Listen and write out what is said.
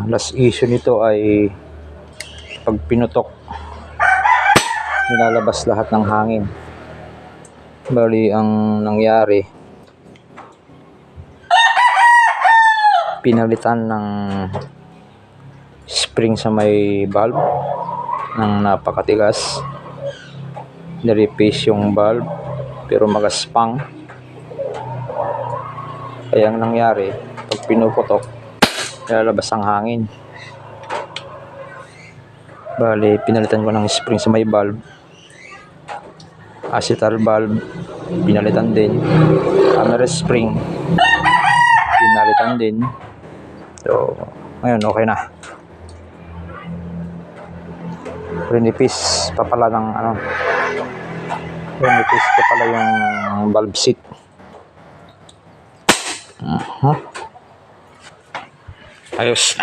Last issue nito ay pag pinutok, nilalabas lahat ng hangin. Bali ang nangyari, pinalitan ng spring sa may valve ng napakatigas, nireplace yung valve pero magaspang. Kaya ang nangyari, pag pinuputok, lalabas ang hangin. Bali pinalitan ko ng spring sa may valve, acetal valve pinalitan din, camera spring pinalitan din. So ngayon okay na. Renipis pa pala ng renipis pa pala yung valve seat. Ayos.